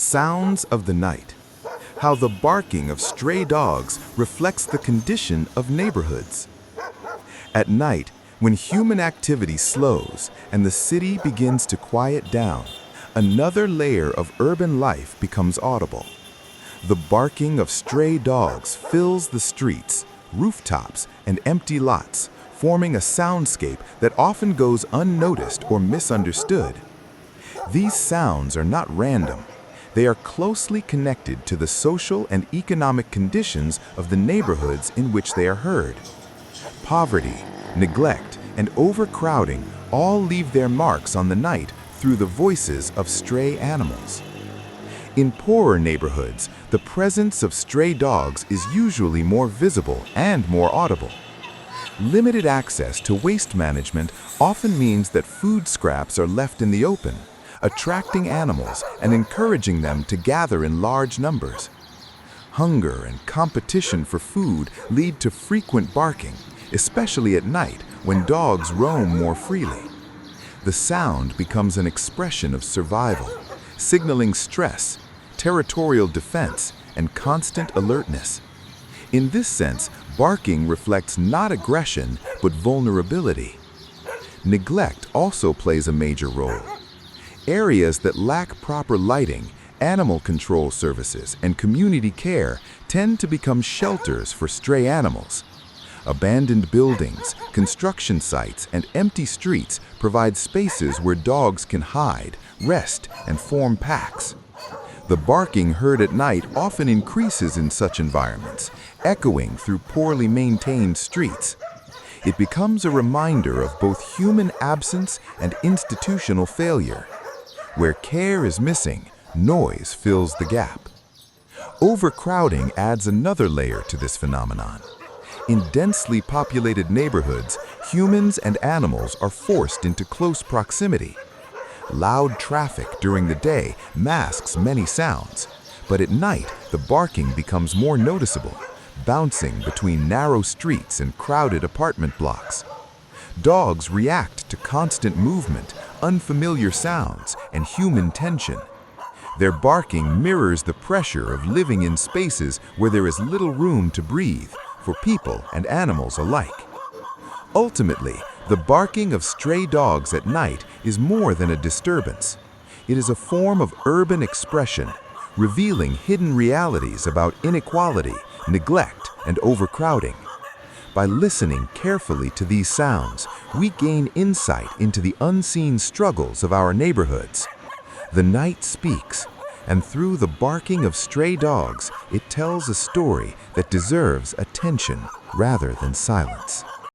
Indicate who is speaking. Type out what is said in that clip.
Speaker 1: Sounds of the night. How the barking of stray dogs reflects the condition of neighborhoods. At night, when human activity slows and the city begins to quiet down, another layer of urban life becomes audible. The barking of stray dogs fills the streets, rooftops, and empty lots, forming a soundscape that often goes unnoticed or misunderstood. These sounds are not random. They are closely connected to the social and economic conditions of the neighborhoods in which they are heard. Poverty, neglect, and overcrowding all leave their marks on the night through the voices of stray animals. In poorer neighborhoods, the presence of stray dogs is usually more visible and more audible. Limited access to waste management often means that food scraps are left in the open, attracting animals and encouraging them to gather in large numbers. Hunger and competition for food lead to frequent barking, especially at night when dogs roam more freely. The sound becomes an expression of survival, signaling stress, territorial defense, and constant alertness. In this sense, barking reflects not aggression, but vulnerability. Neglect also plays a major role. Areas that lack proper lighting, animal control services, and community care tend to become shelters for stray animals. Abandoned buildings, construction sites, and empty streets provide spaces where dogs can hide, rest, and form packs. The barking heard at night often increases in such environments, echoing through poorly maintained streets. It becomes a reminder of both human absence and institutional failure. Where care is missing, noise fills the gap. Overcrowding adds another layer to this phenomenon. In densely populated neighborhoods, humans and animals are forced into close proximity. Loud traffic during the day masks many sounds, but at night the barking becomes more noticeable, bouncing between narrow streets and crowded apartment blocks. Dogs react to constant movement, unfamiliar sounds, and human tension. Their barking mirrors the pressure of living in spaces where there is little room to breathe, for people and animals alike. Ultimately, the barking of stray dogs at night is more than a disturbance. It is a form of urban expression, revealing hidden realities about inequality, neglect, and overcrowding. By listening carefully to these sounds, we gain insight into the unseen struggles of our neighborhoods. The night speaks, and through the barking of stray dogs, it tells a story that deserves attention rather than silence.